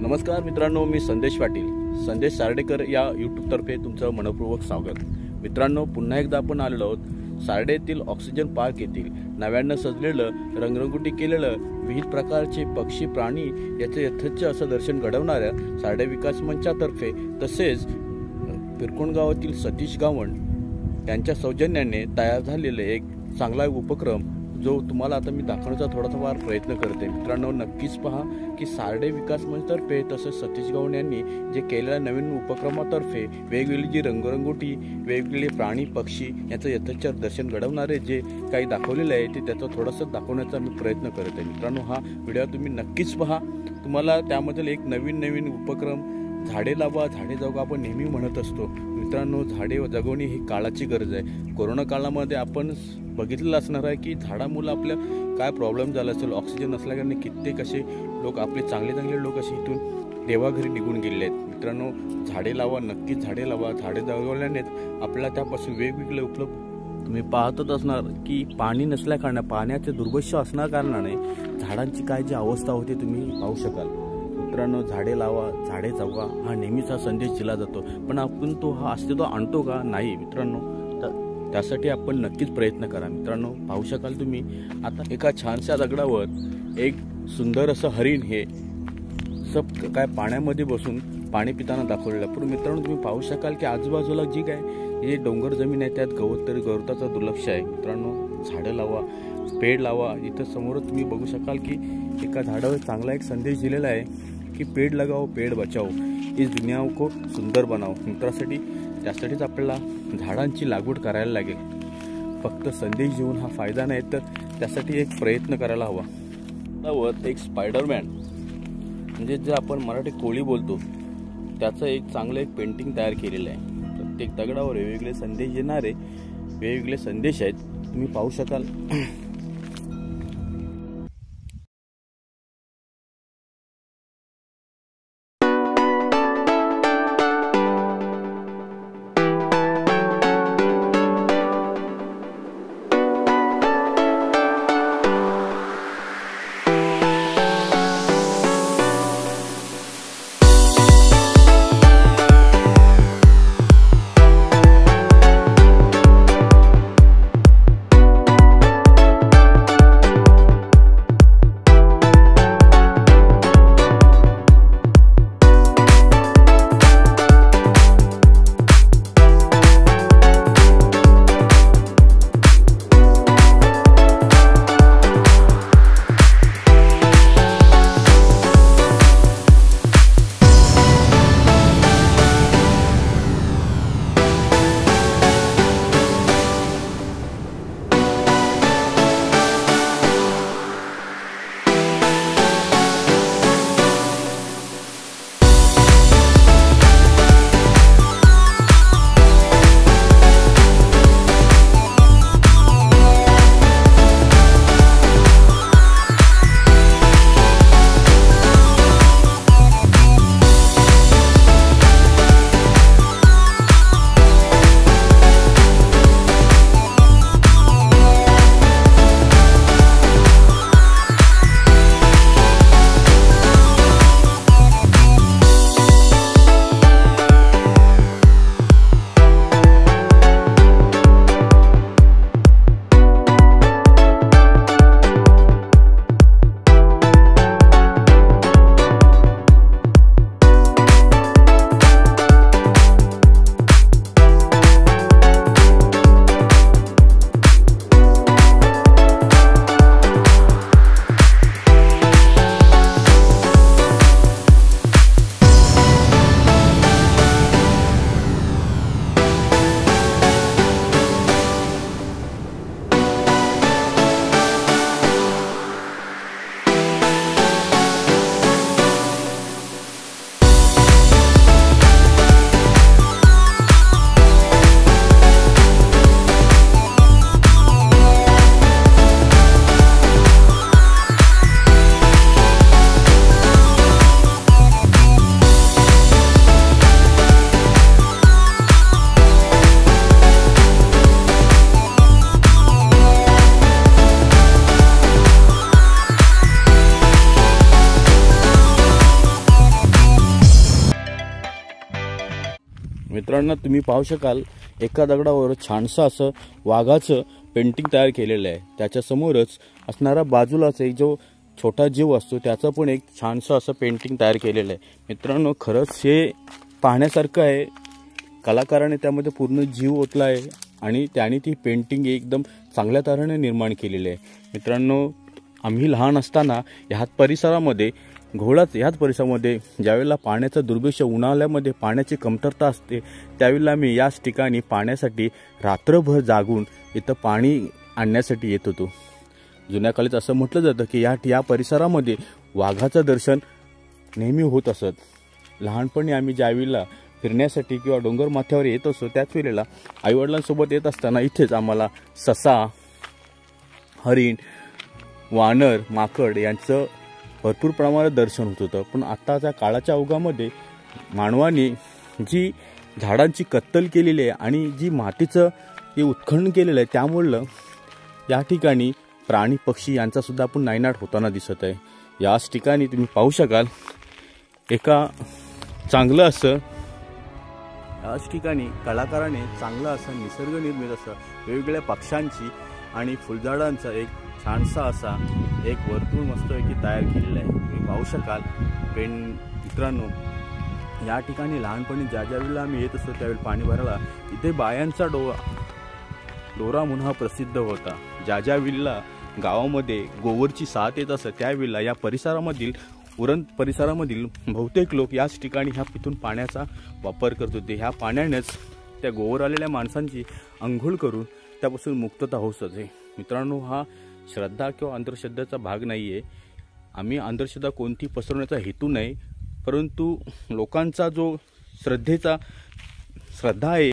नमस्कार मित्रांनो, मी संदेश पाटील, संदेश सार्डेकर या यूट्यूबतर्फे तुमचं मनपूर्वक स्वागत। मित्रांनो, पुन्हा एकदा आपण आलेलो आहोत सार्डे येथील ऑक्सिजन पार्क येथील नव्यानं सजलेलं, रंगरंगोटी केलेलं, विविध प्रकारचे पक्षी प्राणी याचे यथेच्छ असं दर्शन घडवणाऱ्या सार्डे विकास मंचातर्फे तसेच पिरकोण गावातील सतीश गावण यांच्या सौजन्याने तयार झालेले एक चांगला उपक्रम जो तुम्हाला आता मी दाखवण्याचा थोडासा प्रयत्न करते। मित्रांनो, नक्कीच पहा की सार्डे विकास मंचतर्फे तसेच सतीश गावण यांनी जे केलेल्या नवीन उपक्रमातर्फे वेगवेगळी जी रंगरंगोटी, वेगवेगळे प्राणी पक्षी यांचं यथेच्छ दर्शन घडवणारे जे काही दाखवलेले आहे ते त्याचा थोडासा दाखवण्याचा मी प्रयत्न करत आहे। मित्रांनो, हा व्हिडिओ तुम्ही नक्कीच पहा। तुम्हाला त्यामधील एक नवीन उपक्रम झाडे लावा झाडे जगवा आपण नेहमी म्हणत असतो। मित्रांनो, झाडे जगवणे ही काळाची गरज आहे। कोरोना काळामध्ये आपण बघितलेलं असणार आहे की झाडामुळे आपल्या काय प्रॉब्लेम झाला असेल, ऑक्सिजन नसल्याने कित्येक असे लोक, आपले चांगले लोक असे इथून देवाघरी निघून गेले आहेत। मित्रांनो, झाडे लावा, नक्कीच झाडे लावा। झाडे जगवल्यानेच आपल्याला त्यापासून वेगवेगळे उपलब्ध तुम्ही पाहतच असणार की पाणी नसल्या कारणाने, पाण्याचे दुर्भिक्ष असल्या कारणाने झाडांची काय जी अवस्था होती तुम्ही पाहू शकाल। मित्रांनो, झाडे लावा झाडे जगवा हा नेहमीचा संदेश दिला जातो, पण आपण तो हा अस्तित्व आणतो का? नाही मित्रांनो, त्यासाठी आपण नक्कीच प्रयत्न करा। मित्रांनो, पाहू शकाल तुम्ही आता एका छानशा दगडावर एक सुंदर असं हरिण हे सब काय पाण्यामध्ये बसून पाणी पिताना दाखवलेलं आहे। पण मित्रांनो, तुम्ही पाहू शकाल की आजूबाजूला जी काय हे डोंगर जमीन आहे त्यात गवताचं दुर्लक्ष आहे। मित्रांनो, झाडं लावा, पेड़ लावा। इथं समोर तुम्ही बघू शकाल की एका झाडावर चांगला एक संदेश दिलेला आहे की पेड़ लगाओ पेड़ बचाओ, इस दुनिया को सुंदर बनाओ। मित्रांसाठी त्यासाठीच आपल्याला झाडांची लागवड करायला लागेल। फक्त संदेश देऊन हा फायदा नाही, तर त्यासाठी एक प्रयत्न करायला हवा। त्यावर एक स्पायडरमॅन म्हणजे जे आपण मराठी कोळी बोलतो त्याचं एक चांगलं एक पेंटिंग तयार केलेलं आहे। प्रत्येक दगडावर वेगवेगळे संदेश देणारे वेगवेगळे संदेश आहेत, तुम्ही पाहू शकाल। मित्रांनो, तुम्ही पाहू शकाल एका दगडावर छानसं असं वाघाचं पेंटिंग तयार केलेलं आहे. त्याच्यासमोरच असणारा बाजूलाच एक जो छोटा जीव असतो त्याचं पण एक छानसं असं पेंटिंग तयार केलेलं आहे. मित्रांनो, खरंच हे पाहण्यासारखं आहे. कलाकाराने त्यामध्ये पूर्ण जीव ओतला आहे आणि त्याने ती पेंटिंग एकदम चांगल्या तऱ्हेने निर्माण केलेली आहे. मित्रांनो, आम्ही लहान असताना ह्याच परिसरामध्ये ज्यावेळेला पाण्याचा दुर्भिक्ष, उन्हाळ्यामध्ये पाण्याची कमतरता असते, त्यावेळेला आम्ही याच ठिकाणी पाण्यासाठी रात्रभर जागून इथं पाणी आणण्यासाठी येत होतो. जुन्या काळात असं म्हटलं जातं की या परिसरामध्ये वाघाचं दर्शन नेहमी होत असत. लहानपणी आम्ही ज्यावेळेला फिरण्यासाठी किंवा डोंगर माथ्यावर येत असतो त्याच वेळेला आईवडिलांसोबत येत असताना इथेच आम्हाला ससा, हरिण, वानर, माकड यांचं भरपूर प्रमाणात दर्शन होत होतं. पण आत्ताच्या काळाच्या ओघामध्ये मानवाने जी झाडांची कत्तल केलेली आहे आणि जी मातीचं हे उत्खनन केलेलं आहे, त्यामुळं या ठिकाणी प्राणी पक्षी यांचासुद्धा आपण नायनाट होताना दिसत आहे. याच ठिकाणी तुम्ही पाहू शकाल याच ठिकाणी कलाकाराने चांगलं असं निसर्गनिर्मित असं वेगवेगळ्या पक्ष्यांची आणि फुलझाडांचा एक छानसा असा एक वर्तुळ मस्तपैकी तयार केलेला आहे. तुम्ही पाहू शकाल. मित्रांनो, या ठिकाणी लहानपणी ज्या वेळेला आम्ही येत असतो त्यावेळी पाणी भरायला इथे बायांचा डोरा म्हणून हा प्रसिद्ध होता. ज्या वेळेला गावामध्ये गोवरची साथ येत असत त्यावेळेला या उरण परिसरामधील बहुतेक लोक याच ठिकाणी पितून पाण्याचा वापर करत होते. ह्या पाण्यानेच त्या गोवर आलेल्या माणसांची अंघोळ करून त्यापासून मुक्तता होत होते. मित्रांनो, हा श्रद्धा किंवा अंधश्रद्धेचा भाग नाही आहे. आम्ही अंधश्रद्धा कोणती पसरवण्याचा हेतू नाही, परंतु लोकांचा जो श्रद्धा आहे